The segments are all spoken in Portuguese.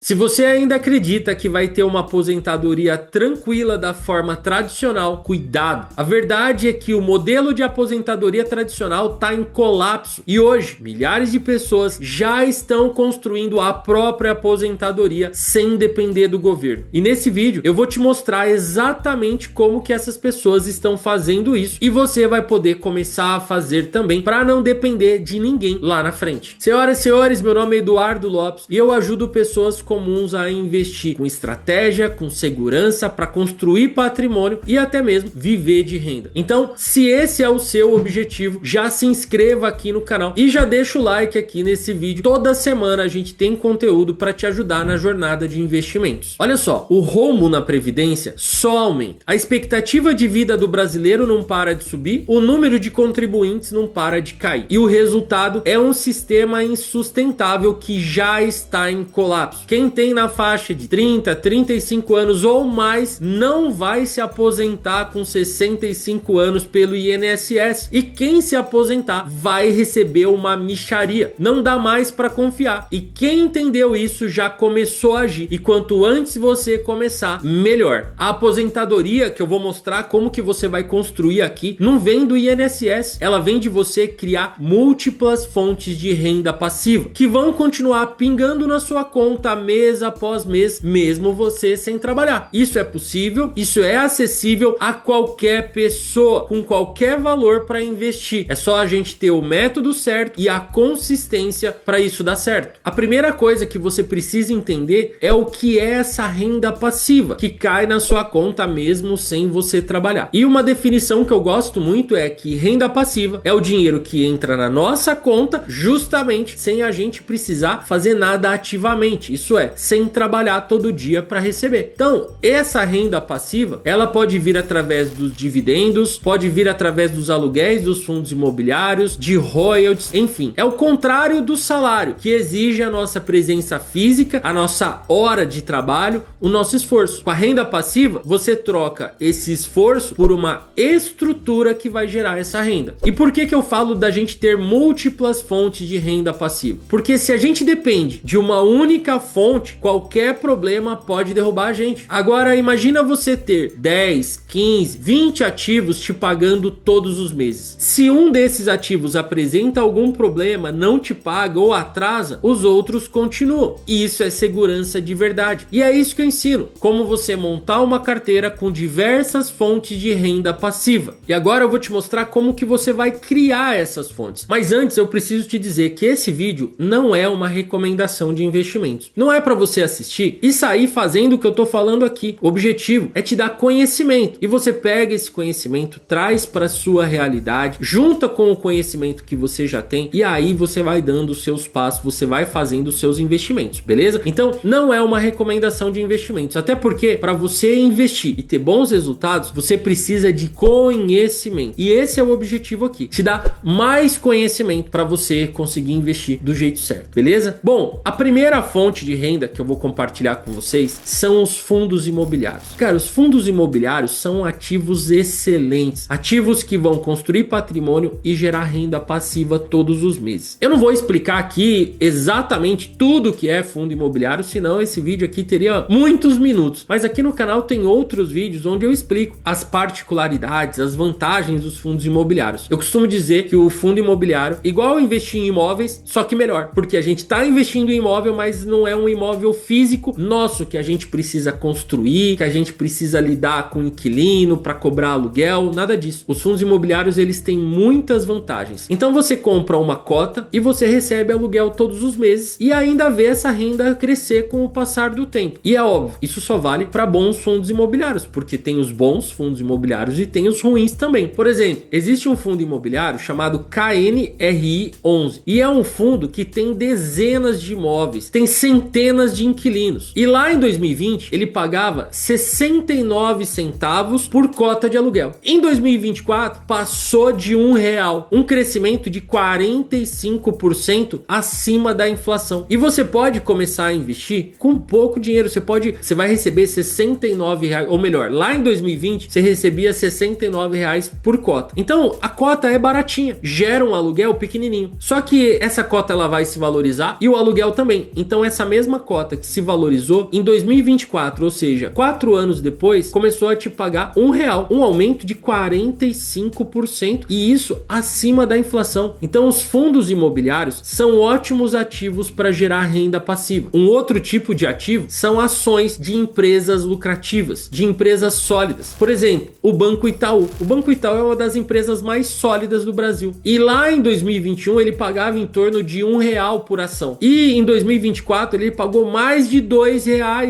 Se você ainda acredita que vai ter uma aposentadoria tranquila da forma tradicional, cuidado. A verdade é que o modelo de aposentadoria tradicional está em colapso e hoje milhares de pessoas já estão construindo a própria aposentadoria sem depender do governo. E nesse vídeo eu vou te mostrar exatamente como que essas pessoas estão fazendo isso e você vai poder começar a fazer também para não depender de ninguém lá na frente. Senhoras e senhores, meu nome é Eduardo Lopes e eu ajudo pessoas comuns a investir com estratégia, com segurança para construir patrimônio e até mesmo viver de renda. Então, se esse é o seu objetivo, já se inscreva aqui no canal e já deixa o like aqui nesse vídeo. Toda semana a gente tem conteúdo para te ajudar na jornada de investimentos. Olha só, o rombo na previdência só aumenta. A expectativa de vida do brasileiro não para de subir, o número de contribuintes não para de cair. E o resultado é um sistema insustentável que já está em colapso. Quem tem na faixa de 30, 35 anos ou mais não vai se aposentar com 65 anos pelo INSS e quem se aposentar vai receber uma mixaria. Não dá mais para confiar. E quem entendeu isso já começou a agir. E quanto antes você começar, melhor. A aposentadoria que eu vou mostrar como que você vai construir aqui não vem do INSS. Ela vem de você criar múltiplas fontes de renda passiva que vão continuar pingando na sua conta mês após mês, mesmo você sem trabalhar. Isso é possível, isso é acessível a qualquer pessoa, com qualquer valor para investir. É só a gente ter o método certo e a consistência para isso dar certo. A primeira coisa que você precisa entender é o que é essa renda passiva, que cai na sua conta mesmo sem você trabalhar. E uma definição que eu gosto muito é que renda passiva é o dinheiro que entra na nossa conta justamente sem a gente precisar fazer nada ativamente. Isso é, sem trabalhar todo dia para receber. Então, essa renda passiva, ela pode vir através dos dividendos, pode vir através dos aluguéis dos fundos imobiliários, de royalties, enfim. É o contrário do salário, que exige a nossa presença física, a nossa hora de trabalho, o nosso esforço. Com a renda passiva, você troca esse esforço por uma estrutura que vai gerar essa renda. E por que que eu falo da gente ter múltiplas fontes de renda passiva? Porque se a gente depende de uma única fonte, qualquer problema pode derrubar a gente. Agora imagina você ter 10, 15, 20 ativos te pagando todos os meses. Se um desses ativos apresenta algum problema, não te paga ou atrasa, os outros continuam. E isso é segurança de verdade. E é isso que eu ensino, como você montar uma carteira com diversas fontes de renda passiva. E agora eu vou te mostrar como que você vai criar essas fontes. Mas antes eu preciso te dizer que esse vídeo não é uma recomendação de investimentos. Não é para você assistir e sair fazendo o que eu tô falando aqui. O objetivo é te dar conhecimento e você pega esse conhecimento, traz para sua realidade, junta com o conhecimento que você já tem e aí você vai dando os seus passos, você vai fazendo os seus investimentos, beleza? Então não é uma recomendação de investimentos, até porque para você investir e ter bons resultados, você precisa de conhecimento. E esse é o objetivo aqui, te dar mais conhecimento para você conseguir investir do jeito certo, beleza? Bom, a primeira fonte de renda que eu vou compartilhar com vocês são os fundos imobiliários. Cara, os fundos imobiliários são ativos excelentes, ativos que vão construir patrimônio e gerar renda passiva todos os meses. Eu não vou explicar aqui exatamente tudo que é fundo imobiliário, senão esse vídeo aqui teria muitos minutos, mas aqui no canal tem outros vídeos onde eu explico as particularidades, as vantagens dos fundos imobiliários. Eu costumo dizer que o fundo imobiliário é igual investir em imóveis, só que melhor, porque a gente está investindo em imóvel, mas não é um imóvel físico nosso que a gente precisa construir, que a gente precisa lidar com inquilino para cobrar aluguel, nada disso. Os fundos imobiliários, eles têm muitas vantagens. Então você compra uma cota e você recebe aluguel todos os meses e ainda vê essa renda crescer com o passar do tempo. E é óbvio, isso só vale para bons fundos imobiliários, porque tem os bons fundos imobiliários e tem os ruins também. Por exemplo, existe um fundo imobiliário chamado KNRI11 e é um fundo que tem dezenas de imóveis, tem centenas de inquilinos. E lá em 2020 ele pagava 69 centavos por cota de aluguel. Em 2024 passou de R$1, um crescimento de 45% acima da inflação. E você pode começar a investir com pouco dinheiro. Você vai receber R$69, ou melhor, lá em 2020 você recebia R$69 por cota. Então a cota é baratinha, gera um aluguel pequenininho. Só que essa cota ela vai se valorizar e o aluguel também. Então essa mesma mesma cota que se valorizou, em 2024, ou seja, 4 anos depois, começou a te pagar R$ 1, um aumento de 45%, e isso acima da inflação. Então os fundos imobiliários são ótimos ativos para gerar renda passiva. Um outro tipo de ativo são ações de empresas lucrativas, de empresas sólidas. Por exemplo, o Banco Itaú. O Banco Itaú é uma das empresas mais sólidas do Brasil. E lá em 2021 ele pagava em torno de R$ 1 por ação. E em 2024 ele pagou mais de R$ 2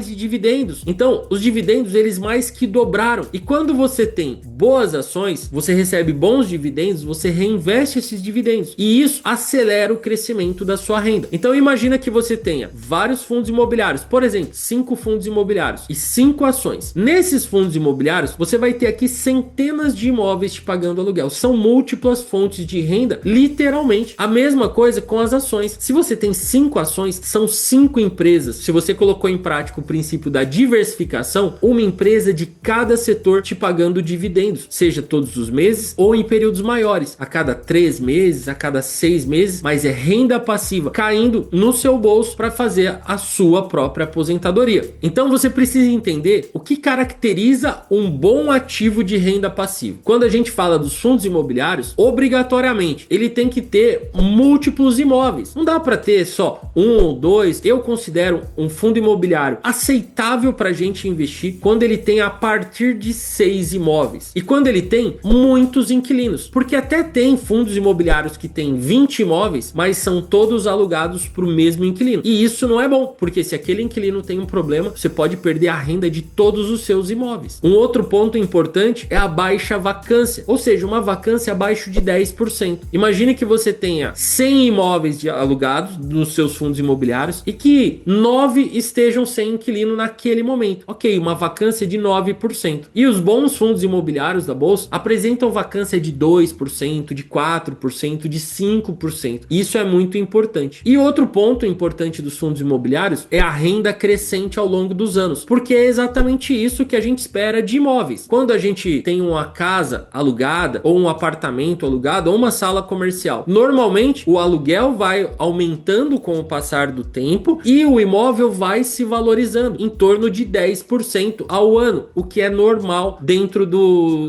de dividendos. Então, os dividendos eles mais que dobraram. E quando você tem boas ações, você recebe bons dividendos, você reinveste esses dividendos. E isso acelera o crescimento da sua renda. Então, imagina que você tenha vários fundos imobiliários, por exemplo, 5 fundos imobiliários e 5 ações. Nesses fundos imobiliários, você vai ter aqui centenas de imóveis te pagando aluguel. São múltiplas fontes de renda, literalmente. A mesma coisa com as ações. Se você tem 5 ações, são 5 empresas. Se você colocou em prática o princípio da diversificação, uma empresa de cada setor te pagando dividendos, seja todos os meses ou em períodos maiores, a cada 3 meses, a cada 6 meses, mas é renda passiva caindo no seu bolso para fazer a sua própria aposentadoria. Então você precisa entender o que caracteriza um bom ativo de renda passiva. Quando a gente fala dos fundos imobiliários, obrigatoriamente ele tem que ter múltiplos imóveis. Não dá para ter só 1 ou 2. Eu considero um fundo imobiliário aceitável para a gente investir quando ele tem a partir de 6 imóveis e quando ele tem muitos inquilinos, porque até tem fundos imobiliários que tem 20 imóveis, mas são todos alugados para o mesmo inquilino, e isso não é bom, porque se aquele inquilino tem um problema, você pode perder a renda de todos os seus imóveis. Um outro ponto importante é a baixa vacância, ou seja, uma vacância abaixo de 10%. Imagine que você tenha 100 imóveis alugados nos seus fundos imobiliários e que 9 estejam sem inquilino naquele momento. Ok, uma vacância de 9%. E os bons fundos imobiliários da bolsa apresentam vacância de 2%, de 4%, de 5%. Isso é muito importante. E outro ponto importante dos fundos imobiliários é a renda crescente ao longo dos anos, porque é exatamente isso que a gente espera de imóveis. Quando a gente tem uma casa alugada, ou um apartamento alugado, ou uma sala comercial, normalmente o aluguel vai aumentando com o passar do tempo e o imóvel vai se valorizando em torno de 10% ao ano, o que é normal dentro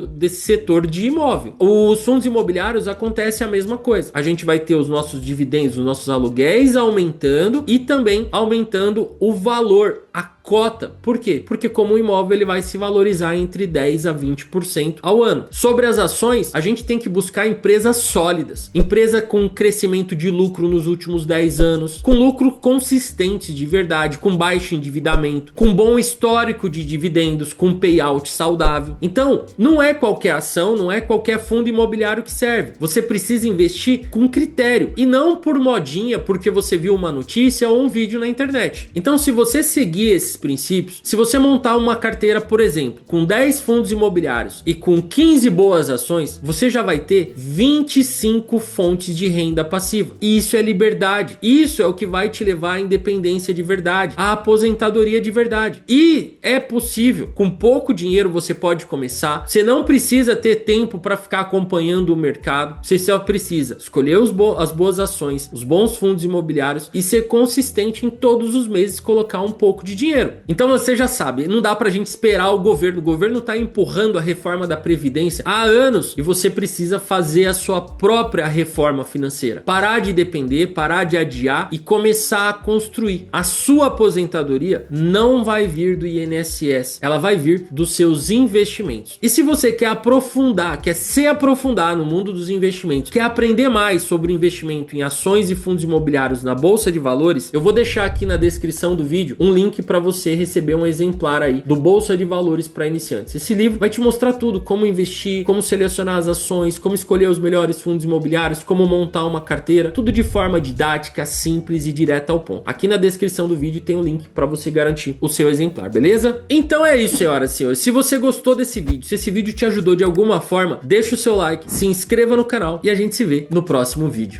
desse setor de imóvel. Os fundos imobiliários acontece a mesma coisa. A gente vai ter os nossos dividendos, os nossos aluguéis aumentando e também aumentando o valor, a cota. Por quê? Porque como o imóvel ele vai se valorizar entre 10 a 20% ao ano. Sobre as ações, a gente tem que buscar empresas sólidas, empresa com crescimento de lucro nos últimos 10 anos, com lucro consistente de verdade, com baixo endividamento, com bom histórico de dividendos, com payout saudável. Então, não é qualquer ação, não é qualquer fundo imobiliário que serve. Você precisa investir com critério e não por modinha, porque você viu uma notícia ou um vídeo na internet. Então, se você seguir esses princípios, se você montar uma carteira, por exemplo, com 10 fundos imobiliários e com 15 boas ações, você já vai ter 25 fontes de renda passiva. E isso é liberdade. Isso é o que vai te levar à independência de verdade, à aposentadoria de verdade. E é possível. Com pouco dinheiro você pode começar. Você não precisa ter tempo para ficar acompanhando o mercado. Você só precisa escolher as boas ações, os bons fundos imobiliários e ser consistente em todos os meses colocar um pouco de dinheiro. Então você já sabe, não dá pra gente esperar o governo tá empurrando a reforma da Previdência há anos e você precisa fazer a sua própria reforma financeira. Parar de depender, parar de adiar e começar a construir. A sua aposentadoria não vai vir do INSS, ela vai vir dos seus investimentos. E se você quer aprofundar, quer se aprofundar no mundo dos investimentos, quer aprender mais sobre investimento em ações e fundos imobiliários na Bolsa de Valores, eu vou deixar aqui na descrição do vídeo um link para você receber um exemplar aí do Bolsa de Valores para iniciantes. Esse livro vai te mostrar tudo, como investir, como selecionar as ações, como escolher os melhores fundos imobiliários, como montar uma carteira, tudo de forma didática, simples e direta ao ponto. Aqui na descrição do vídeo tem um link para você garantir o seu exemplar, beleza? Então é isso, senhoras e senhores. Se você gostou desse vídeo, se esse vídeo te ajudou de alguma forma, deixa o seu like, se inscreva no canal e a gente se vê no próximo vídeo.